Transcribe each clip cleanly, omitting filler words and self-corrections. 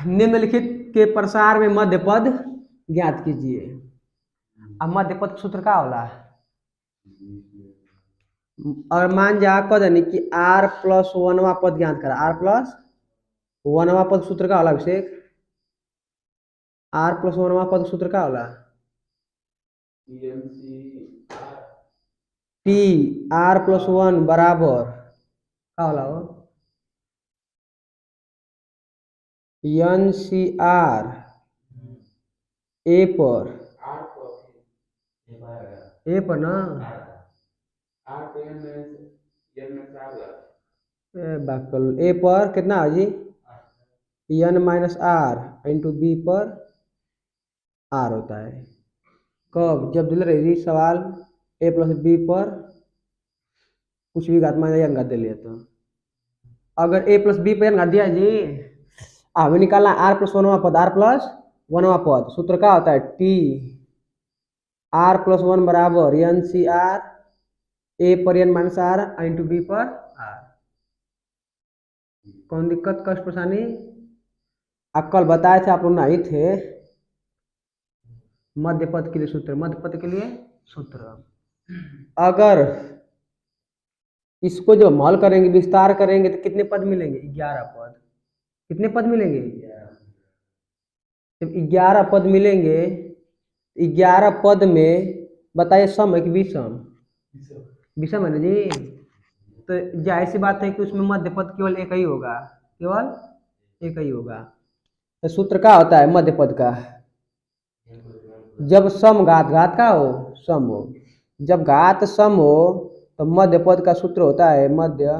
निम्नलिखित के प्रसार में मध्य पद ज्ञात कीजिए। अब मध्य पद सूत्र का होला, और मान जा कद कि r प्लस 1वां पद ज्ञात करा। r प्लस 1वां पद सूत्र का होला अभिषेक? r प्लस 1वां पद सूत्र का होला? p r प्लस 1 बराबर का होला हो? n c r a पर ना बाकल a पर कितना है जी? n minus R into B पर r होता है। कब? जब दिल रही सवाल a प्लस बी पर कुछ भी घात माइनस n घात दे लिया तो अगर a प्लस बी पर n घात दिया जी, हमें निकालना r प्लस 1वां पद। r प्लस 1वां पद सूत्र का होता है t r प्लस 1 बराबर n सी आर a पर n minus R into B पर r। कौन दिक्कत कष्ट परेशानी? कल बताए थे आप लोग नहीं थे। मध्य पद के लिए सूत्र, मध्य पद के लिए सूत्र। अगर इसको जब हल करेंगे, विस्तार करेंगे तो कितने पद मिलेंगे? 11 पद। कितने पद मिलेंगे? जब 11 पद मिलेंगे, 11 पद में बताइए सम है कि विषम? विषम है ना जी। तो जाहिर सी बात है कि उसमें मध्य पद केवल एक ही होगा, केवल एक ही होगा। तो सूत्र क्या होता है मध्य पद का? जब सम घात, घात का हो सम हो, जब घात सम हो तो मध्य पद का सूत्र होता है, मध्य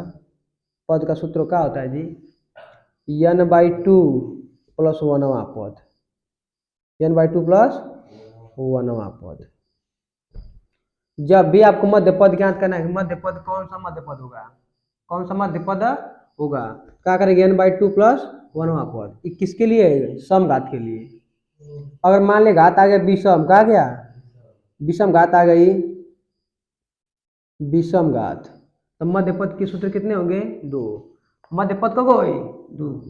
पद का सूत्र क्या होता है जी? n/2 प्लस 1वां पद, n/2 प्लस 1वां पद। जब भी आपको मध्य पद ज्ञात करना है, मध्य पद कौन सा मध्य पद होगा? कौन सा मध्य पद होगा? क्या करेंगे? n/2 प्लस 1वां पद। किसके लिए? सम घात के लिए। अगर मान ले घात आ गया विषम, कहा गया विषम घात आ गई, विषम घात, तो मध्य पद के सूत्र कितने होंगे? 2। मध्य पद कब होई? 2।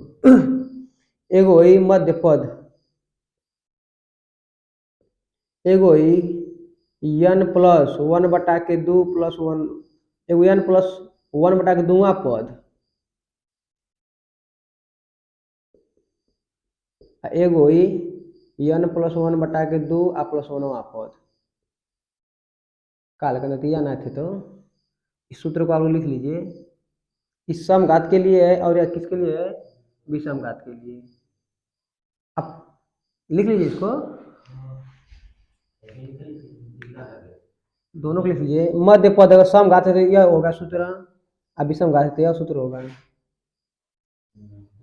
एगो होई मध्य पद, एगो होई n प्लस 1/2 प्लस 1, एगो n प्लस 1/2वां पद, एगो होई n प्लस 1/2 आ प्लस 1वां पद। काल का नतीजा ना थे तो इस सूत्र को आप लिख लीजिए। इस सम घात के लिए है और यह किसके लिए है? विषम घात के लिए। अब लिख लीजिए इसको, दोनों को लिख लीजिए। मध्य पद अगर सम घात है तो यह होगा सूत्र, अब विषम घात है तो यह सूत्र होगा।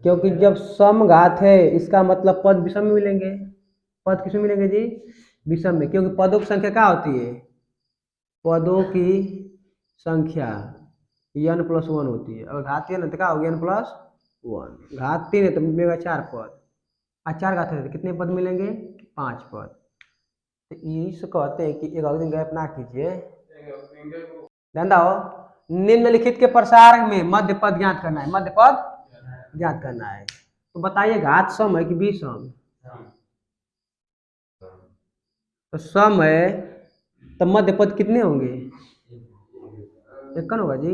क्योंकि जब सम घात है इसका मतलब पद विषम में मिलेंगे। पद किसमें मिलेंगे जी? विषम में, क्योंकि पदों की संख्या क्या होती है? पदों की संख्या n प्लस 1 होती है। और घातीय है ना तो क्या होगी? n plus 1। घात 3 है तो मिलेगा 4 पद, और 4 घात है तो कितने पद मिलेंगे? 5 पद। तो इस कहते हैं कि एक दिन गैप ना कीजिए, ध्यान दो। निम्नलिखित के प्रसार में मध्य पद ज्ञात करना है, मध्य पद ज्ञात करना है। तो बताइए घात सम है कि विषम? तो सम है तो मध्य पद कितने होंगे? एक होगा जी।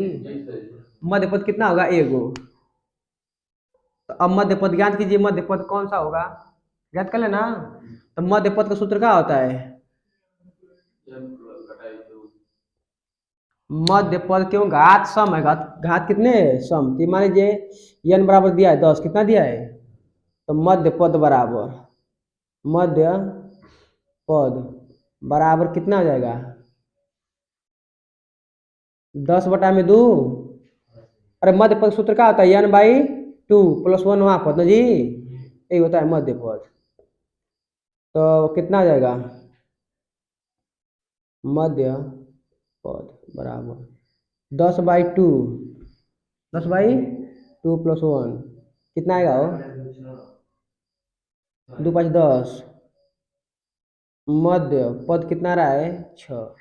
मध्य पद कितना होगा? एगो। तो अब मध्य पद ज्ञात कीजिए, मध्य पद कौन सा होगा? ज्ञात कर लेना। तो मध्य पद का सूत्र क्या होता है? मध्य पद क्यों? घात सम है, घात कितने है? सम। तो मान लीजिए n बराबर दिया है 10, कितना दिया है? तो मध्य पद बराबर, मध्य पद बराबर कितना हो जाएगा? 10/2। अरे मध्य पद सूत्र क्या होता है? n/2 प्लस 1वां पद ना जी, यही होता है मध्य पद। तो कितना आ जाएगा? मध्य पद बराबर 10/2, 10/2 प्लस 1 कितना आएगा हो? 2 5 10। मध्य पद कितना रहा है? 6।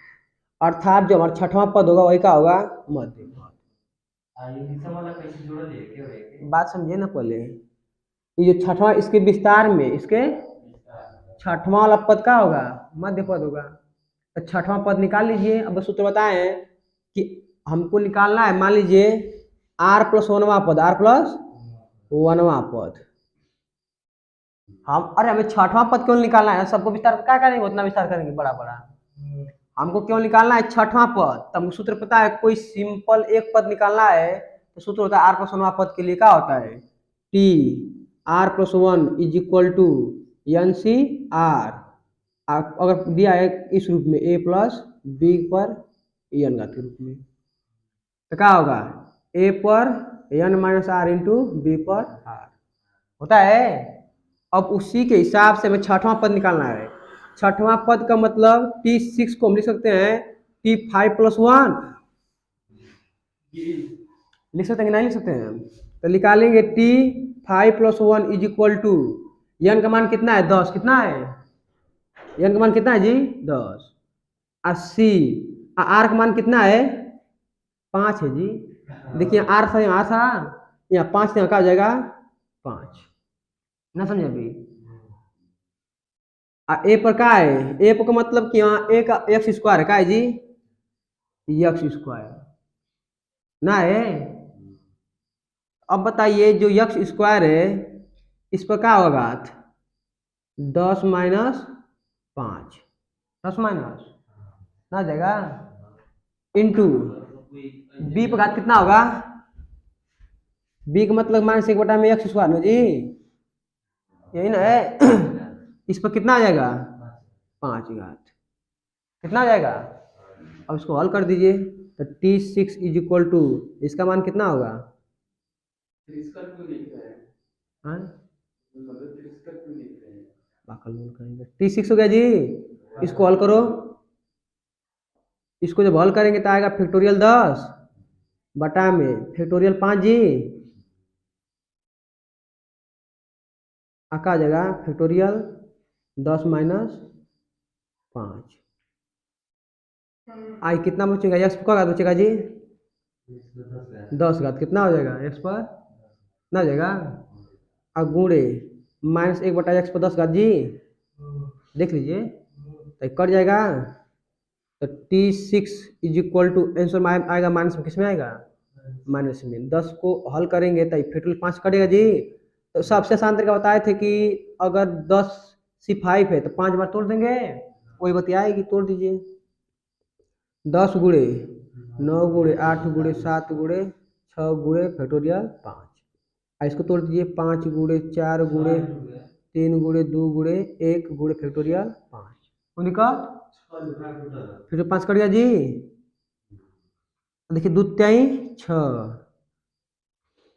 अर्थात जो हमारा 6वां पद होगा वही का होगा? मध्य पद। बात समझे ना पहले? ये जो छठवां इसके विस्तार में इसके छठवां वाला पद का होगा, मध्य पद होगा। तो छठवां पद निकाल लीजिए। अब सूत्र बताएं कि हमको निकालना है, मान लीजिए आर प्लस वनवा पद, आर प्लस वनवा पद। हम अरे हमें छठवां पद क्यों निकालना है? सबको विस्तार क्या करेंगे, उतना विस्तार करेंगे बड़ा बड़ा। हमको क्यों निकालना है छठवां पद? तब सूत्र पता है, कोई सिंपल एक पद निकालना है तो सूत्र होता है आर प्लस वनवा पद के लिए क्या होता है, T R plus one is equal to N C R. अगर दिया है इस रूप में ए प्लस बी पर एन घात के रूप में, तो क्या होगा ए पर N minus R into B पर आर होता है। अब उसी के हिसाब से हमें छठवां पद निकालना है। छठवां पद का मतलब T6 को हम लिख सकते हैं T5 प्लस वन, लिख सकते हैं कि नहीं लिख सकते हैं? तो निकालेंगे T5 plus one is equal to N का मान कितना है 10, कितना है एन का मान कितना है जी 10, 80। आर का मान कितना है 5 है जी। देखिए आर था यहाँ था, यहाँ 5 यहाँ का हो जाएगा 5 ना, समझे अभी? ए पर का है, ए पर का मतलब कि यहाँ ए का एक्स स्क्वायर है, का है जी एक्स स्क्वायर ना है। अब बताइए जो एक्स स्क्वायर है इस पर क्या होगा 10 माइनस 5, 10 माइनस ना जाएगा इंटू बी पर घात कितना होगा, बी का मतलब माइनस 1 बटा में एक्स स्क्वायर ना जी, यही ना है। इस पर कितना आ जाएगा 5 घात, कितना आ जाएगा? अब इसको हल कर दीजिए तो T6 इज इक्वल टू इसका मान कितना होगा, T6 हो गया जी। इसको हल करो, इसको जब हल करेंगे तो आएगा फैक्टोरियल 10 बटा में फैक्टोरियल 5 जी, आका आ जाएगा फैक्टोरियल 10 माइनस 5। आई कितना बचेगा, एक्स का घात बचेगा जी 10 घात, कितना हो जाएगा एक्स पर ना हो जाएगा, और गुणे माइनस 1 बटा एक्स पर 10 घात जी, देख लीजिए तो कट जाएगा। तो T6 is equal to answer आएगा माइनस में, किस में आएगा माइनस में। 10 को हल करेंगे तो फैक्टोरियल 5 कटेगा जी। तो सबसे आसान तरीका बताए थे कि अगर 10 सी 5 है तो 5 बार तोड़ देंगे, वही बतियाएगी, तोड़ दीजिए 10 गुणे 9 गुणे 8 गुणे 7 गुणे 6 गुणे फैक्टोरियल 5। इसको तोड़ दीजिए 5 गुणे 4 गुणे 3 गुणे 2 गुणे 1 गुणे फैक्टोरियल 5, उनका फिर 5 कट गया जी। देखिए 2 त्याई 6,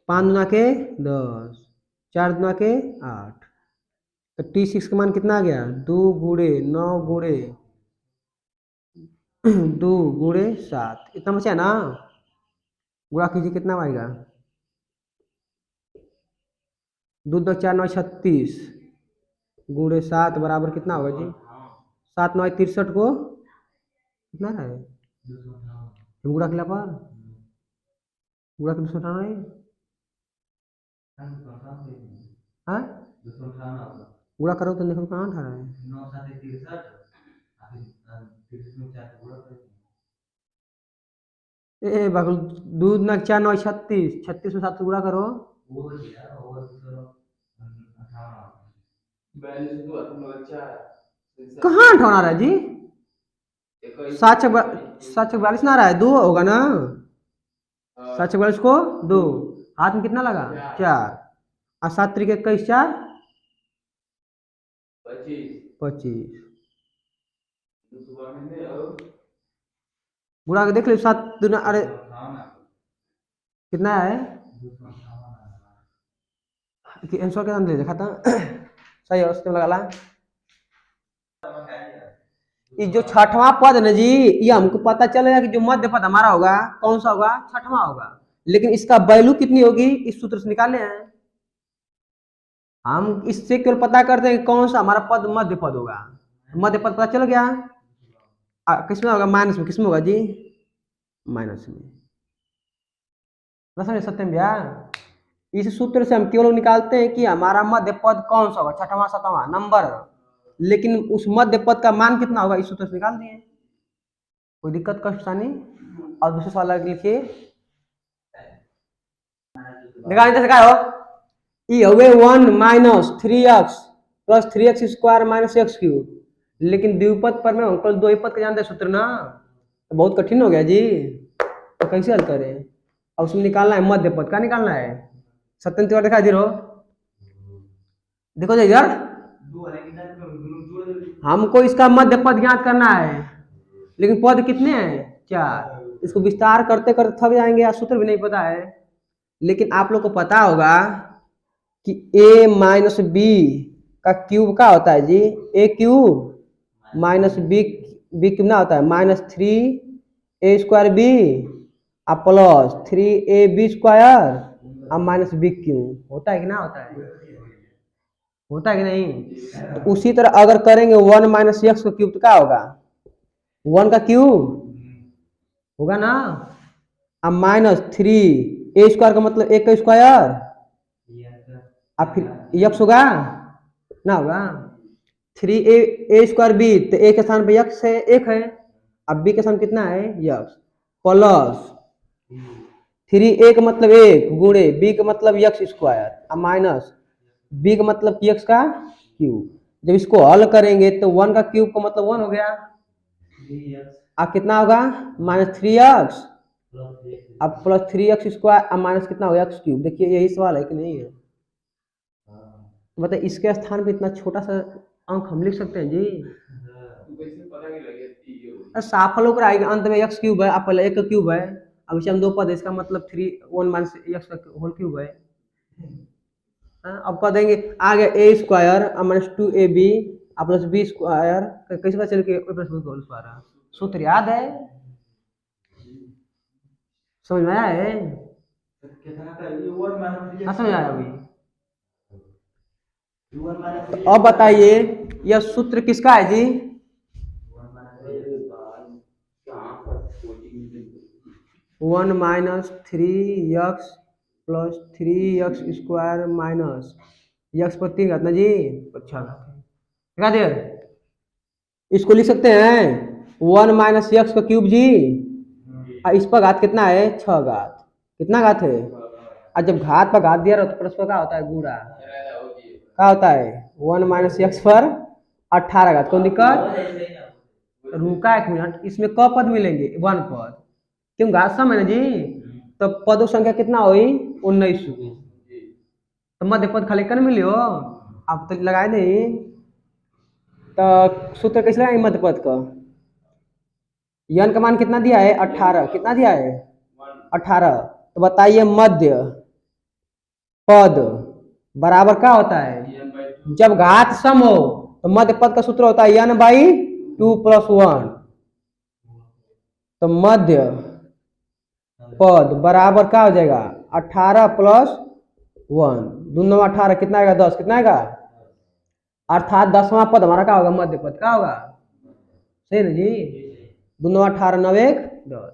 5 दुना के 10, 4 दुना के 8, तो T6 का मान कितना आ गया 2 गुणे 9 गुणे 2 गुणे 7, इतना बचा ना, गुणा कीजिए कितना आएगा 2 2 4 9 36 गुणे 7 बराबर कितना होगा जी 7 9 63 को कितना है गुणा किला पर गुणा के 298, हाँ गुणा करो तो देखो कहाँ था ए बगल 2 9 4 9 36, 36 में 7 से गुणा करो, कहाँ 58 आ रहा है जी, 7 42 ना आ रहा है, 2 होगा ना, 7 42 को 2, हाथ में कितना लगा 4, और 7 तरीके 21 4 25, गुणा के देख लो 7 दुना, अरे कितना है कि आंसर के अंदर देखा था सही है, उसमें लगा ला। ये जो छठवां पद है ना जी, ये हमको पता चलेगा कि जो मध्य पद हमारा होगा कौन सा होगा, छठवां होगा, लेकिन इसका वैल्यू कितनी होगी इस सूत्र से निकाले हैं हम। इससे केवल पता करते हैं कि कौन सा हमारा पद मध्य पद होगा, मध्य पद पता चल गया, किसमें होगा माइनस में, किसमें होगा जी माइनस में, समझे सत्यम भैया? इस सूत्र से हम केवल निकालते हैं कि हमारा मध्य पद कौन सा होगा, छठवां सातवां नंबर, लेकिन उस मध्य पद का मान कितना होगा इस सूत्र से निकाल दिए। कोई दिक्कत कष्ट नहीं। और दूसरे सवाल लिखिए, निकालने जैसे क्या हो, ई हुए 1 minus 3x plus 3x square minus x cube, लेकिन द्विपद पर में अंकल दो पद का जानते सूत्र ना, तो बहुत कठिन हो गया जी, तो कैसे हल करें। और उसमें निकालना है मध्य पद का, निकालना है। सत्यन तिवारी दिखा दे रहो, देखो जी इधर, हमको इसका मध्य पद ज्ञात करना है, लेकिन पद कितने हैं 4, इसको विस्तार करते करते थक जाएंगे, या सूत्र भी नहीं पता है। लेकिन आप लोग को पता होगा कि a माइनस बी का क्यूब क्या होता है जी, a क्यूब माइनस बी कितना होता है -3a square B plus 3ab square और माइनस बी क्यूब, होता है कि ना होता है, होता है कि नहीं। तो उसी तरह अगर करेंगे 1 माइनस एक्स का क्यूब तो क्या होगा, 1 का क्यूब होगा ना, अब -3a स्क्वायर का मतलब 1 का स्क्वायर, अब फिर यक्स होगा ना, होगा 3a स्क्वायर बी, तो a के स्थान पे यक्स है 1 है, अब b के स्थान कितना है यक्स, प्लस 3a का मतलब 1 गुणे b का मतलब यक्स स्क्वायर, अब माइनस b का मतलब यक्स का क्यूब। जब इसको हल करेंगे तो 1 का क्यूब का मतलब 1 हो गया, अब कितना होगा -3x, अब प्लस 3x स्क्वायर, अब माइनस कितना होगा एक्स क्यूब। देखिए यही सवाल है कि नहीं है, मतलब इसके स्थान पे इतना छोटा सा अंक हम लिख सकते हैं जी, साफ लोग आएगा अंत में एक्स क्यूब है, अब पहले 1 का क्यूब है, अब इसे हम दो पद है, इसका मतलब 1 माइनस एक्स का होल क्यूब है। अब कह देंगे आगे a square minus 2ab plus b square, कैसे पता चल के प्लस b होल स्क्वायर, सूत्र याद है, समझ में आया है, समझ आया अभी। तो अब बताइए यह सूत्र किसका है जी, 1 minus 3x plus 3x square minus x पर 3 घात ना जी, अच्छा क्या देर, इसको लिख सकते हैं 1 माइनस एक्स का क्यूब जी, और इस पर घात कितना है 6 घात, कितना घात है, और जब घात पर घात दिया रहा तो परस्पर क्या होता है गुणा, क्या होता है 1 माइनस एक्स पर 18 घात, कौन दिक्कत, रुका 1 मिनट, इसमें क पद मिलेंगे 1 पद, क्यों घात सम है ना जी, तो पदों संख्या कितना हुई 19, तो मध्य पद खाली कर मिली हो, अब तो लगाए नहीं, तो सूत्र कैसे लगाएंगे मध्य पद का, यन का मान कितना दिया है 18, कितना दिया है 18, तो बताइए मध्य पद बराबर क्या होता है, जब घात सम हो तो मध्य पद का सूत्र होता है n/2 + 1, तो मध्य पद बराबर क्या हो जाएगा 18 + 1, 2 18 कितना आएगा 10, कितना आएगा, अर्थात 10वां पद हमारा क्या होगा मध्य पद क्या होगा, सही ना जी, 2 18 9 1 10।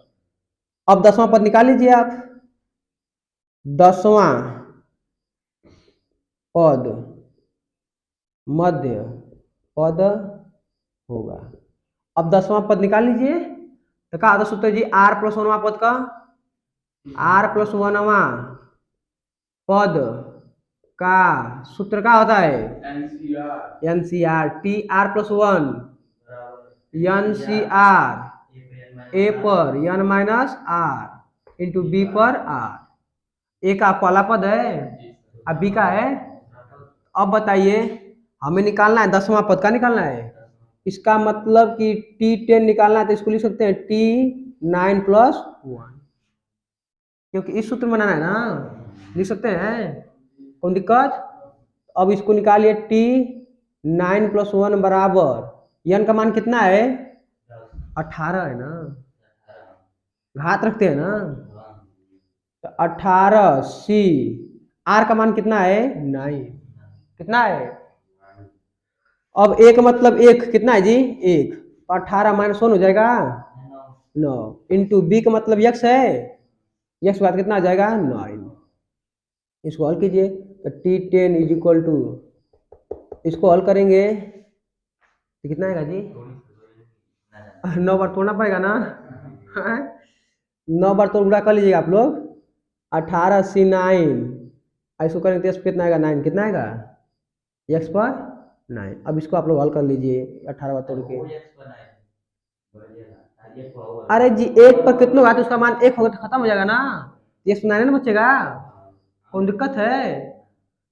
अब 10वां पद निकाल लीजिए आप, 10वां पद मध्य पद होगा, अब 10वां पद निकाल लीजिए, तो क्या होता सूत्र जी r + 1वां पद का, r + 1वां पद का सूत्र क्या होता है NCR, TR + 1 NCR a पर n minus r into b पर r, a का पहला पद है अब b का है। अब बताइए हमें निकालना है 10वां पद का, निकालना है, इसका मतलब कि T10 निकालना है, तो इसको लिख सकते हैं T9 + 1, क्योंकि इस सूत्र में बनाना है ना, लिख सकते हैं, कोई दिक्कत। अब इसको निकालिए T9 + 1 बराबर n का मान कितना है 18 है ना, घात रखते हैं ना, तो 18c, r का मान कितना है 9, कितना है, अब एक मतलब एक कितना है जी 1, तो 18 - 1 हो जाएगा 9, इंटू b का मतलब x है, x बाद कितना आ जाएगा 9, इसको हल कीजिए तो T10 इज इक्वल टू, इसको हल करेंगे तो कितना आएगा जी? 9 बार तोड़ना पड़ेगा ना। 9 बार तो गुणा कर लीजिएगा आप लोग। 18C9, इसको करेंगे तो कितना आएगा? 9। कितना आएगा? x पर 9। अब इसको आप लोग हल कर लीजिए 18 बार तोड़ के। अरे जी 1 पर कितना होगा तो उसका मान 1 होगा तो खत्म हो जाएगा ना, x 9 ना बचेगा। कौन दिक्कत है?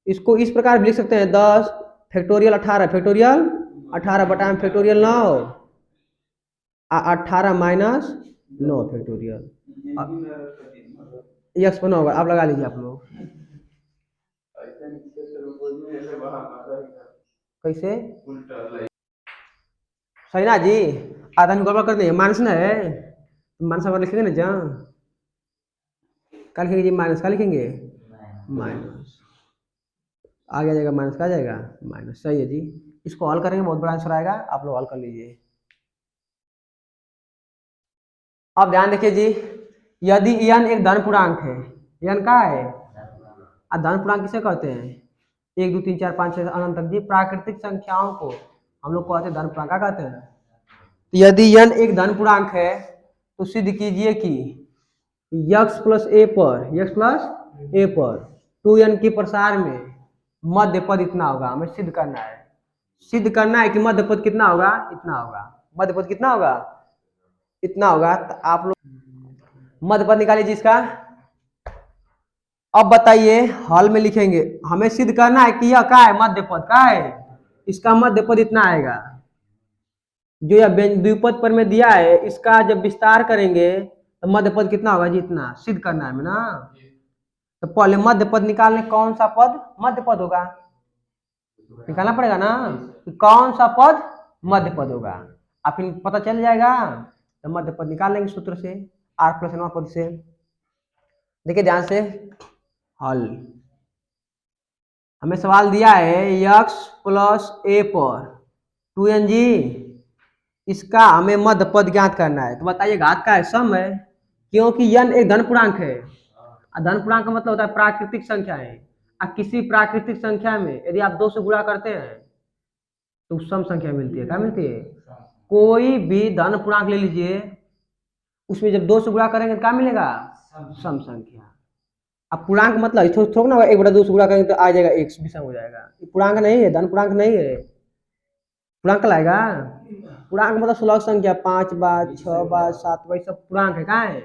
इसको इस प्रकार भी लिख सकते हैं 10 फैक्टोरियल 18 फैक्टोरियल 18 बटा फैक्टोरियल 9, 18 माइनस 9 फैक्टोरियल। यस बना होगा, आप लगा लीजिए आप लोग। कैसे सही ना जी? आधा में गड़बड़ कर देंगे, माइनस ना है, माइनस अगर लिखेंगे ना जहाँ क्या लिखेंगे जी? माइनस का लिखेंगे, माइनस आ गया जाएगा, माइनस का आ जाएगा माइनस। सही है जी, इसको हल करेंगे बहुत बड़ा आंसर आएगा, आप लोग हल कर लीजिए। अब ध्यान देखिए जी, यदि n एक धन पूर्णांक है, n का है धन पूर्णांक किसे कहते हैं? 1 2 3 4 5 6 अनंत तक जी प्राकृतिक संख्याओं को हम लोग कहते हैं धन पूर्णांक कहते हैं। यदि n एक धन पूर्णांक है तो सिद्ध कीजिए कि x प्लस a पर 2n के प्रसार में मध्य पद इतना होगा। हमें सिद्ध करना है, कि मध्य पद कितना होगा? इतना होगा। मध्य पद कितना होगा? इतना होगा। तो आप लोग मध्य पद निकालिए जी इसका। अब बताइए हल में लिखेंगे, हमें सिद्ध करना है कि यह क्या है? मध्य पद का है, इसका मध्य पद इतना आएगा। जो यह द्विपद पर में दिया है इसका जब विस्तार करेंगे तो मध्य पद कितना होगा जी? इतना। सिद्ध करना है ना, तो पहले मध्य पद निकालने, कौन सा पद मध्य पद होगा निकालना पड़ेगा ना, कि कौन सा पद मध्य पद होगा। आप फिर पता चल जाएगा तो मध्य पद निकाल लेंगे सूत्र से, r प्लस n पद से। देखिए ध्यान से हल, हमें सवाल दिया है x प्लस a पर 2n जी, इसका हमें मध्य पद ज्ञात करना है। तो बताइए घात का है, सम है, क्योंकि n एक धन पूर्णांक है। धन पूर्णांक का मतलब होता है प्राकृतिक संख्या है। किसी प्राकृतिक संख्या में यदि आप 2 से गुणा करते हैं तो सम संख्या मिलती है। क्या मिलती है? कोई भी धन पूर्णांक ले लीजिए, उसमें जब 2 से गुणा करेंगे तो क्या मिलेगा? सम संख्या। अब पूर्णांक मतलब थोड़ा ना 1/2 से गुणा करेंगे तो आ जाएगा 1 विषम हो जाएगा। पूर्णांक नहीं है, धन पूर्णांक नहीं है। पूर्णांक लाएगा, पूर्णांक मतलब सुलभ संख्या 5 बार 6 बार 7 बार सब पूर्णांक है। कहाँ है?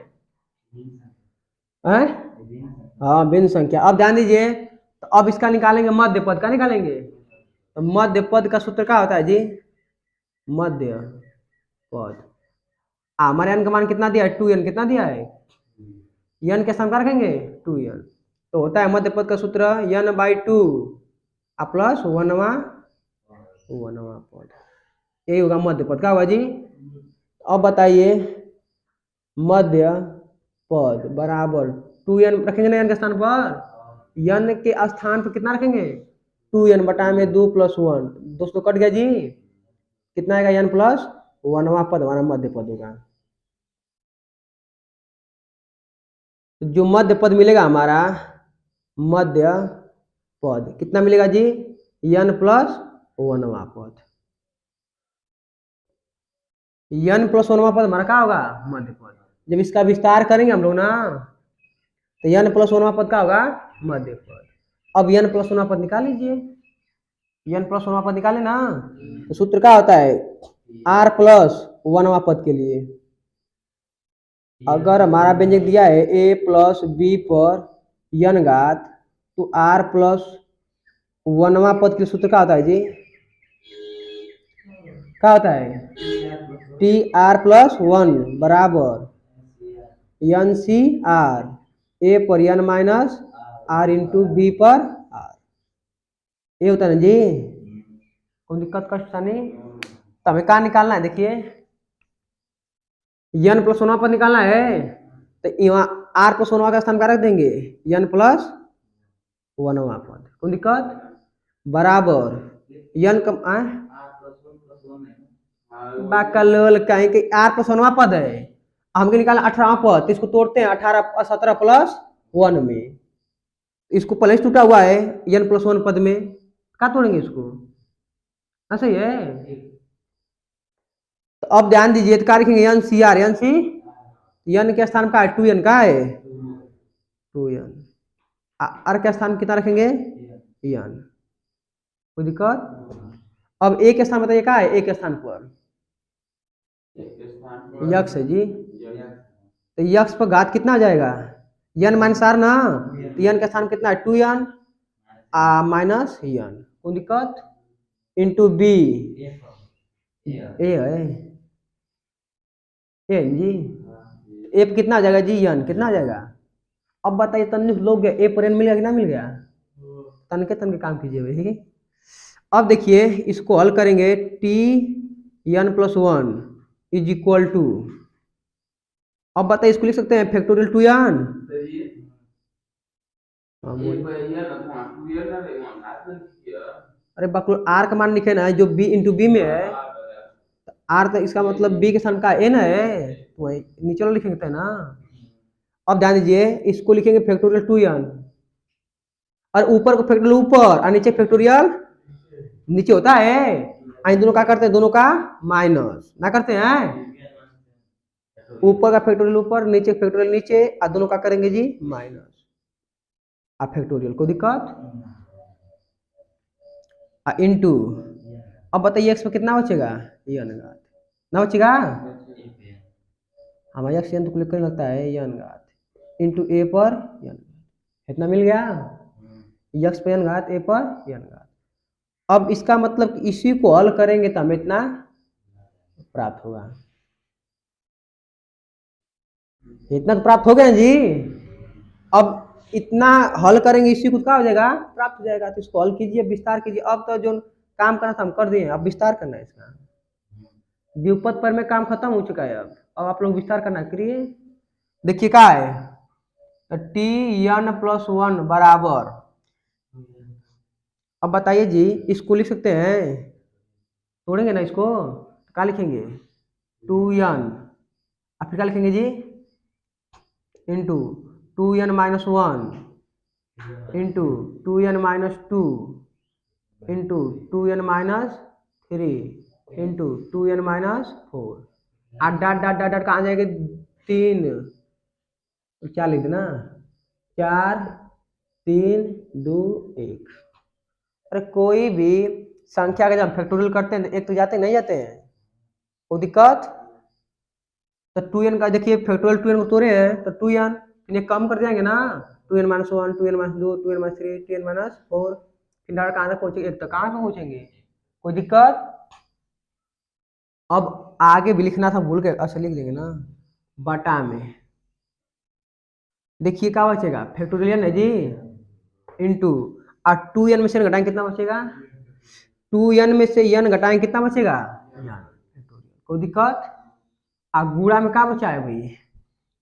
हाँ भिन्न संख्या। अब ध्यान दीजिए, तो अब इसका निकालेंगे मध्य पद का निकालेंगे। तो मध्य पद का सूत्र क्या होता है जी? मध्य पद। हमारे n का मान कितना दिया है? 2n। कितना दिया है? n के स्थान पर रखेंगे 2n, तो होता है मध्य पद का सूत्र n/2 प्लस 1वां पद। यही होगा मध्य पद। क्या होगा जी? अब बताइए मध्य पद बराबर 2n रखेंगे ना n के स्थान पर, n के स्थान पर कितना रखेंगे? 2n बटा में 2 प्लस 1, दोस्तों कट गया जी। कितना आएगा? n प्लस 1वां पद हमारा मध्य पद होगा। जो मध्य पद मिलेगा हमारा मध्य पद कितना मिलेगा जी? n प्लस 1वां पद। n प्लस 1वां पद हमारा क्या होगा? मध्य पद। जब इसका विस्तार करेंगे हम लोग ना तो n प्लस 1वां पद का होगा? मध्य पद। अब n प्लस 1वां पद निकाल लीजिए, n प्लस 1वां पद निकाले ना, तो सूत्र क्या होता है? r प्लस 1वां पद के लिए अगर हमारा व्यंजक दिया है a प्लस b पर n घात, तो r प्लस 1वां पद के सूत्र क्या होता है जी? क्या होता है? टी आर प्लस 1 बराबर एन सी आर, ए पर n minus R into B पर आर। ये होता है ना जी? कोई दिक्कत कष्ट नहीं। तो हमें क्या निकालना है? देखिए n प्लस 1वां पद निकालना है, तो यहाँ r प्लस 1वां का स्थान क्या रख देंगे? n प्लस 1वां पद। कोई दिक्कत? बराबर n कम बाकलोल कहीं कि r प्लस 1वां पद है, हमको निकालना 18वां पद, तो इसको तोड़ते हैं 18 17 प्लस 1 में, इसको प्लस टूटा हुआ है n प्लस वन पद में, क्या तोड़ेंगे इसको, ऐसा ही है। तो अब ध्यान दीजिए, तो क्या लिखेंगे, N C R, N C, N के स्थान का है 2n का है 2n, आर के स्थान कितना रखेंगे एन, कोई दिक्कत। अब ए के स्थान बताइए, क्या है ए के स्थान पर यक्स है जी, तो यक्स पर घात कितना आ जाएगा, एन माइनस आर ना, तो एन का स्थान कितना है 2n माइनस एन, कोई दिक्कत, इंटू बी, ए है ए जी, ए कितना आ जाएगा जी, एन कितना आ जाएगा। अब बताइए तन लोग गया, ए पर एन मिल गया कि ना मिल गया, तन के काम कीजिए भाई। अब देखिए इसको हल करेंगे, T N plus one is equal to, अब बताइए इसको लिख सकते हैं फैक्टोरियल 2n, अरे बकुल आर का मान लिखे ना, जो बी इंटू बी में है, आर तो इसका मतलब बी के स्थान का एन है, तो वही नीचे वाला लिखेंगे ना। अब ध्यान दीजिए इसको लिखेंगे फैक्टोरियल 2n, और ऊपर को फैक्टोरियल ऊपर और नीचे फैक्टोरियल नीचे होता है, इन दोनों का करते हैं, दोनों का माइनस ना करते हैं, ऊपर का फैक्टोरियल ऊपर, नीचे फैक्टोरियल नीचे, और दोनों का करेंगे जी माइनस, आप फैक्टोरियल को दिक्कत इनटू, अब बताइए एक्स में कितना बचेगा, ये अनगात ना बचेगा, हमारे एक्स तो क्लिक करने लगता है ये अनगात इंटू ए पर एन, इतना मिल गया, यक्स पे अनगात ए पर अनगात। अब इसका मतलब कि इसी को हल करेंगे तो हमें इतना प्राप्त होगा, इतना तो प्राप्त हो गया जी। अब इतना हल करेंगे, इसी को क्या हो जाएगा, प्राप्त हो जाएगा। तो इसको हल कीजिए, विस्तार कीजिए, अब तो जो काम करना था हम कर दिए, अब विस्तार करना है इसका, द्विपद पर में काम खत्म हो चुका है, अब आप लोग विस्तार करना करिए। देखिए क्या है, टी एन प्लस वन बराबर, अब बताइए जी इसको लिख सकते हैं, तोड़ेंगे ना इसको, क्या लिखेंगे 2n, अब फिर क्या लिखेंगे जी into 2n minus one into 2n minus two into 2n minus three into 2n minus four, आठ डाट डाट डाट डाट कहाँ जाएंगे, तीन, तो क्या लिख देना, 4 3 2 1। अरे कोई भी संख्या का जब फैक्टोरियल करते हैं तो एक तो जाते नहीं जाते हैं, कोई दिक्कत। तो 2n का देखिए फैक्टोरियल 2n को तोड़े हैं तो 2n ये कम कर जाएंगे ना, 2n minus one, 2n minus दो, 2n minus three, 2n minus four, फिर डायरेक्ट कहाँ तक पहुंचेंगे, एक तक, कहाँ तक पहुंचेंगे, कोई दिक्कत। अब आगे भी लिखना था, भूल गए, अच्छा लिख देंगे ना, बटा में देखिए क्या बचेगा, फैक्टोरियल है जी इंटू, और 2n में से घटाएं कितना बचेगा, 2n में से n घटाएं कितना बचेगा, कोई दिक्कत। आ गुणा में क्या बचा है भाई,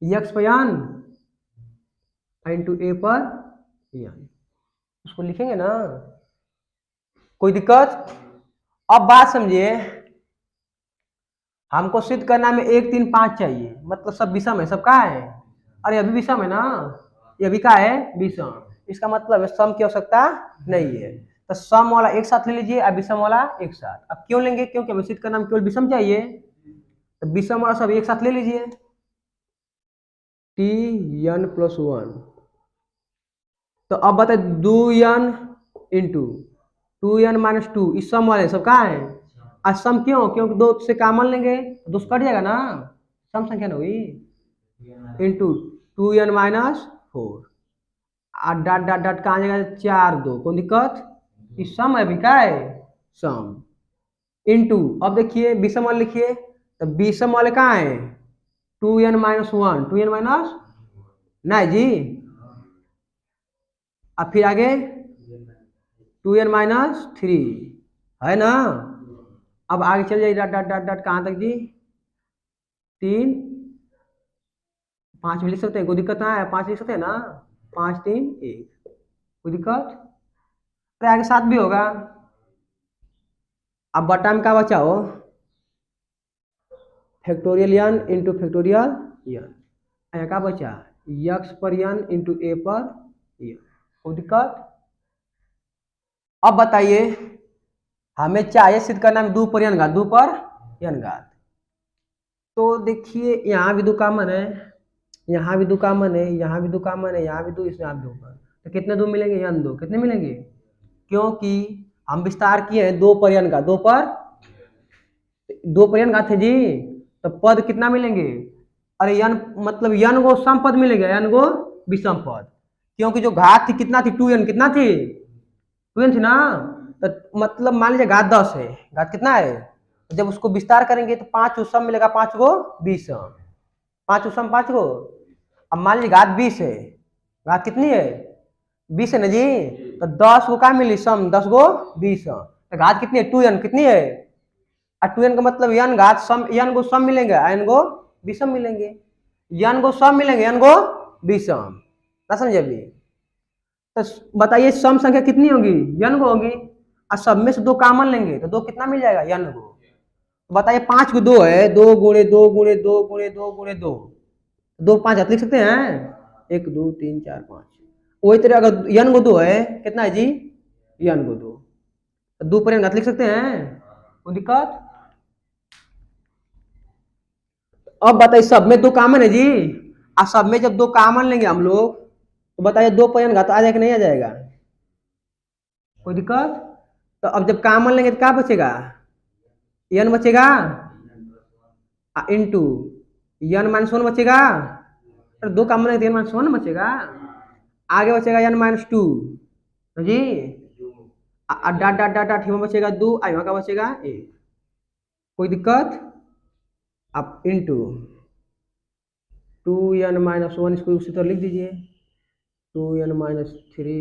यक्स पर n इंटू ए पर n, उसको लिखेंगे ना, कोई दिक्कत। अब बात समझिए, हमको सिद्ध करना में 1 3 5 चाहिए, मतलब सब विषम है, सब का है, अरे अभी विषम है ना, ये अभी का है विषम, इसका मतलब है सम की आवश्यकता नहीं है, तो सम वाला एक साथ ले लीजिए और विषम वाला एक साथ। अब क्यों लेंगे, क्योंकि हमें सिद्ध करना में केवल विषम चाहिए, तो विषम वाला सब एक साथ ले लीजिए, टी एन प्लस वन, तो अब बताए 2n into 2n minus to, इस सम वाले सब कहाँ है, आज सम क्यों, क्योंकि दो से कॉमन लेंगे तो दो कट जाएगा ना, सम संख्या ना हुई, इंटू 2n माइनस फोर, और डाट डाट डाट कहाँ जाएगा, 4 2, कोई दिक्कत, इस सम है भी का है सम, इंटू, अब देखिए विषम वाले लिखिए, तो विषम वाले कहाँ है 2n minus one, 2n minus नहीं जी, अब फिर आगे 2n माइनस थ्री है ना, अब आगे चल जाइए, डाट डाट डाट डाट कहाँ तक जी, 3 5 भी लिख सकते हैं, कोई दिक्कत ना है, 5 लिख सकते हैं ना, 5 3 1, कोई दिक्कत। अरे आगे 7 भी होगा। अब बटा में क्या बचा हो, factorial n into factorial n, क्या बचा, यक्स पर n इंटू ए पर n, कोई दिक्कत? अब बताइए, हमें चाहिए सिद्ध करना है दो पर n घात, दो पर n घात। तो देखिए यहाँ भी दो कॉमन है, यहाँ भी दो कॉमन है, यहाँ भी दो कॉमन है, यहाँ भी दो, इसमें आप दो पर, तो कितने दो मिलेंगे? n दो। कितने मिलेंगे? क्योंकि हम विस्तार किए हैं दो पर n घात, दो पर n घात है जी, तो पद कितना मिलेंगे? अरे n मतलब n गो सम पद मिलेगा, n गो विषम पद, क्योंकि जो घात थी कितना थी? 2n कितना थी? 2n थी ना। तो मतलब मान लीजिए घात 10 है, घात कितना है? तो जब उसको विस्तार करेंगे तो 5 सम मिलेगा, 5 गो विषम, 5 सम 5 गो। अब मान लीजिए घात 20 है, घात कितनी है? 20 है ना जी, तो 10 गो का मिली सम, 10 गो विषम, तो घात कितनी है? 2n कितनी है? और 2n का मतलब n घात सम, n गो सम मिलेंगे, n गो विषम मिलेंगे, n गो सम मिलेंगे, n गो विषम, ना समझे अभी? तो बताइए सम संख्या कितनी होगी? n गो होगी, और सब में से दो कॉमन लेंगे तो दो कितना मिल जाएगा? n गो। तो बताइए 5 को दो है, 2 गुणे 2 गुणे 2 गुणे 2 गुणे 2, 2 5 हाथ लिख सकते हैं, 1 2 3 4 5। वही तरह अगर n गो दो है, कितना है जी? n गो दो, तो 2 पर n घात लिख सकते हैं, कोई दिक्कत? अब बताइए सब में दो कॉमन है जी, और सब में जब दो कॉमन लेंगे हम लोग, तो बताइए 2 पर n घात आ जाएगा नहीं आ जाएगा? कोई दिक्कत? तो अब जब कॉमन लेंगे तो क्या बचेगा? n बचेगा, इंटू n माइनस वन बचेगा, और दो कॉमन लेंगे तो n माइनस वन बचेगा, आगे बचेगा n माइनस टू जी, डाट डाट डाट डाट, बचेगा 2, यहाँ का बचेगा 1। कोई दिक्कत? अब इंटू 2n माइनस वन, इसको उसी तरह लिख दीजिए, 2n minus three,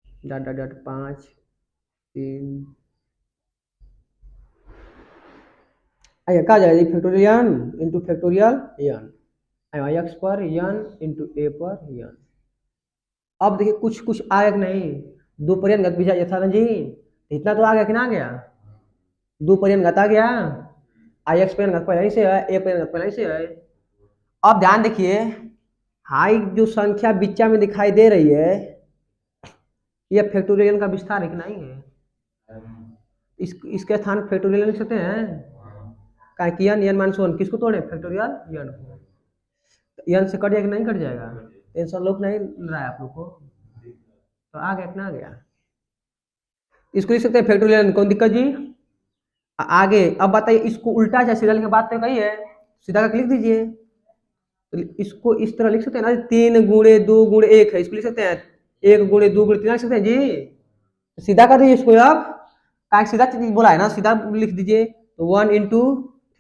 dot dot dot 5 3, आइए कहा जाएगा जी? Factorial into factorial n, x पर n इंटू a पर n। अब देखिए कुछ कुछ आया कि नहीं? 2 पर n घात बीजा था ना जी, इतना तो आ गया कि ना आ गया? 2 पर n घात आ गया, x पर n घात पहले ही से है, a पर n घात पहले ही से है। अब ध्यान देखिए, हाई जो संख्या बीचा में दिखाई दे रही है, यह फैक्टोरियल का विस्तार है कि नहीं है? इसके स्थान फैक्टोरियल लिख सकते हैं, क्या कि n माइनस वन किसको तोड़े? फैक्टोरियल n को। n से कट जाएगा कि नहीं कट जाएगा? टेंशन लोग नहीं रहा है आप लोग को, तो आ गया कितना आ गया? इसको लिख सकते हैं फैक्टोरियल, कौन दिक्कत जी? आगे अब बताइए, इसको उल्टा चाहे सीधा लिखने बात तो कही है, सीधा का लिख दीजिए। तो इसको इस तरह लिख सकते हैं ना, 3 गुणे 2 गुणे 1 है, इसको लिख सकते हैं 1 गुणे 2 गुणे 3 लिख सकते हैं जी। सीधा कर दीजिए इसको, अब क्या सीधा चीज बोला है ना, सीधा लिख दीजिए। तो 1 into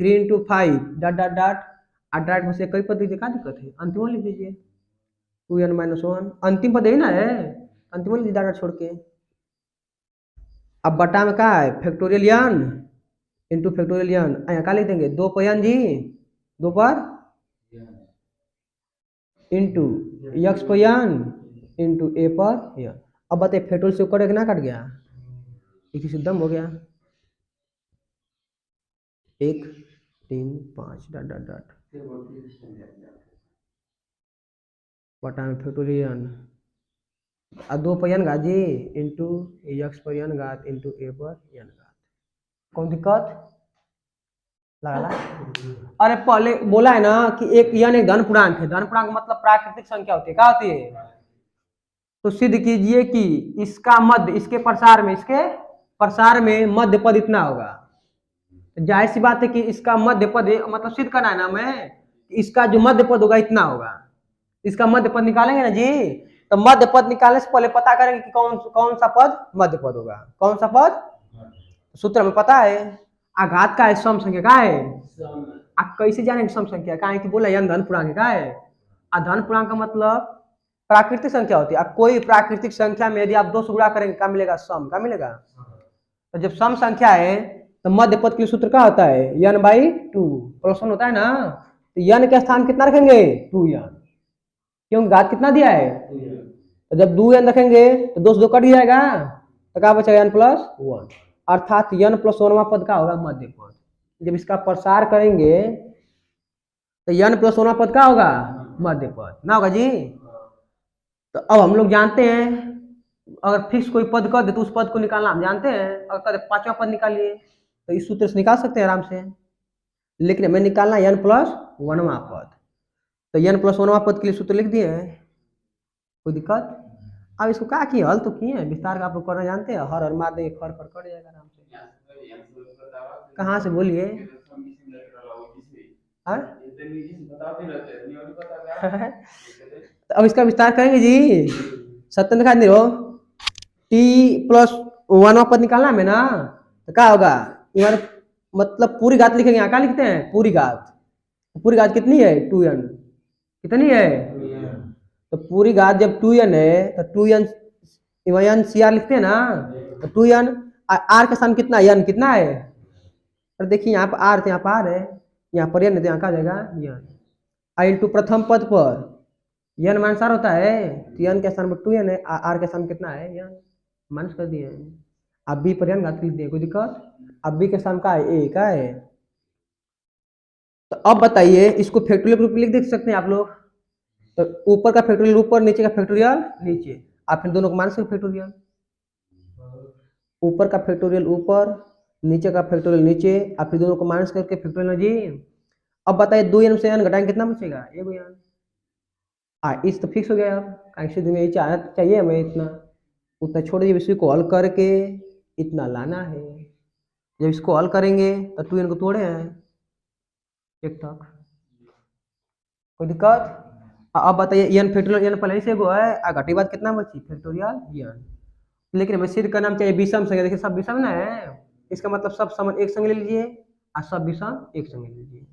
3 into 5 dot dot dot, dot में से कई पद दीजिए, क्या दिक्कत है? अंतिम लिख दीजिए, 2n माइनस वन, अंतिम पद यही ना है, अंतिम लिख डाट छोड़ के। अब बटा में क्या है? Factorial n into factorial n, यहाँ क्या लिख देंगे? 2 पर n जी, 2 पर इंटू x पर n इंटू a पर n। अब बताइए फैक्टोरियल से ऊपर ना कट गया, इसी से दम हो गया, 1 3 5 डाट डाट डाट, बटा में फैक्टोरियल और 2 पर n घात जी इंटू x पर n घात इंटू a पर n घात। कौन दिक्कत लगा? अरे पहले बोला है ना कि एक एक धन पूर्णांक है, धन पूर्णांक मतलब प्राकृतिक संख्या होती है, क्या होती है? तो सिद्ध कीजिए कि इसका मध्य, इसके प्रसार में मध्य पद इतना होगा। जाहिर सी बात है कि इसका मध्य पद मतलब सिद्ध करना है ना हमें, इसका जो मध्य पद होगा इतना होगा, इसका मध्य पद निकालेंगे ना जी। तो मध्य पद निकालने से पहले पता करेंगे कि कौन सा पद मध्य पद होगा, कौन सा पद। सूत्र में पता है, आघात का है, सम संख्या का है। आप कैसे जानेंगे सम संख्या का है? कि बोला धन पूर्णांक का है, और धन पूर्णांक का मतलब प्राकृतिक संख्या होती है। अब कोई प्राकृतिक संख्या में यदि आप 2 से गुणा करेंगे क्या मिलेगा? सम का मिलेगा। तो जब सम संख्या है तो मध्य पद के लिए सूत्र क्या होता है? n/2 प्लस 1 होता है ना। तो n के स्थान कितना रखेंगे? 2n, क्योंकि घात कितना दिया है? तो जब 2n रखेंगे तो 2 से 2 कट जाएगा, तो क्या बचेगा? n प्लस 1, अर्थात n प्लस 1वां पद का होगा मध्य पद। जब इसका प्रसार करेंगे तो n प्लस 1वां पद का होगा? मध्य पद ना होगा जी। तो अब हम लोग जानते हैं, अगर फिक्स कोई पद कर दे तो उस पद को निकालना हम जानते हैं। अगर कर दे 5वां पद निकालिए तो इस सूत्र से निकाल सकते हैं आराम से। लेकिन हमें निकालना n प्लस 1वां पद, तो n प्लस 1वां पद के लिए सूत्र लिख दिए हैं। कोई दिक्कत? अब इसको क्या किए, हल तो किए हैं, विस्तार का आप लोग करना जानते हैं, हर मार देंगे, खर खर कट जाएगा आराम से। कहाँ से बोलिए? हाँ? तो अब इसका विस्तार करेंगे जी। सत्तर दिखा दे रहो, टी प्लस 1वां पद निकालना हमें ना, तो क्या होगा, ये मतलब पूरी घात लिखेंगे। यहाँ क्या लिखते हैं? पूरी घात। पूरी घात कितनी है? 2n। कितनी है? तो पूरी घात जब 2n है तो 2n n CR लिखते हैं ना, तो 2n r के सामने कितना n कितना है? और देखिए यहाँ पर r थे, यहाँ पर r है, यहाँ पर n है, तो यहाँ क्या जाएगा n। आई इंटू प्रथम पद पर n माइनस r होता है, तो n के स्थान पर 2n है, r के स्थान कितना है n, माइनस कर दिए। अब b पर n घात लिख दिए, कोई दिक्कत? अब b के स्थान का है a का है। तो अब बताइए इसको फैक्टोरियल रूप में लिख देख सकते हैं आप लोग। तो ऊपर का फैक्टोरियल ऊपर, नीचे का फैक्टोरियल नीचे, आप फिर दोनों को माइनस कर फैक्टोरियल। ऊपर का फैक्टोरियल ऊपर, नीचे का फैक्टोरियल नीचे, आप फिर दोनों को माइनस करके फैक्टोरियल जी। अब बताइए 2n से n घटाएंगे कितना बचेगा? 1n। इस तो फिक्स हो गया। अब कैसे में यही चाहिए हमें, इतना उतना छोड़ दिए, इसी को हल करके इतना लाना है। जब इसको हल करेंगे तो 2n को तोड़े हैं एक तक, कोई दिक्कत? अब बताइए n फैक्टोरियल n पहले से गो है, घटी बात कितना बची? Factorial n। लेकिन हमें सिद्ध करना चाहिए विषम संख्या, देखिए सब विषम ना है, इसका मतलब सब सम एक संग ले लीजिए और सब विषम एक संग ले लीजिए।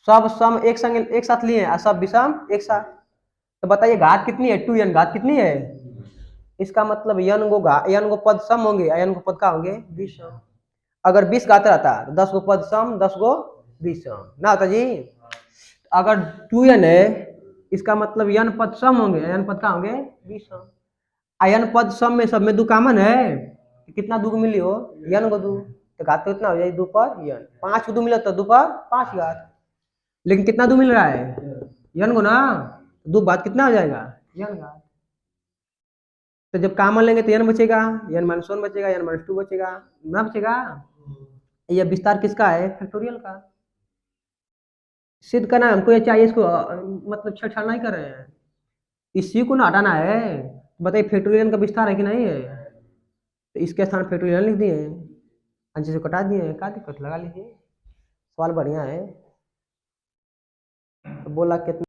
सब सम एक संग एक साथ लिए और सब विषम एक साथ। तो बताइए घात कितनी है? 2n। घात कितनी है? इसका मतलब n गो पद सम होंगे, n गो पद का होंगे विषम। अगर 20 घात रहता तो 10 गो पद सम 10 गो विषम ना होता जी। अगर 2n है इसका मतलब n पद सम होंगे, n पद का होंगे विषम। n पद सम में सब में 2 कॉमन है, कितना 2 मिली हो? n को 2, तो घात तो कितना हो जाएगी 2 पर n। 5 को 2 मिला तो 2 पर 5 घात, लेकिन कितना 2 मिल रहा है? n को ना, 2 बात कितना हो जाएगा? n घात। तो जब कॉमन लेंगे तो n बचेगा, n माइनस 1 बचेगा, n माइनस 2 बचेगा, ना बचेगा। ये विस्तार किसका है? फैक्टोरियल का। सिद्ध करना हमको ये चाहिए, इसको मतलब छेड़छाड़ नहीं कर रहे हैं, इसी को ना हटाना है। बताइए फैक्टोरियल का विस्तार है कि नहीं है? तो इसके स्थान फैक्टोरियल लिख दिए, अंश से कटा दिए, क्या दिक्कत? लगा लीजिए, सवाल बढ़िया है। तो बोला कितना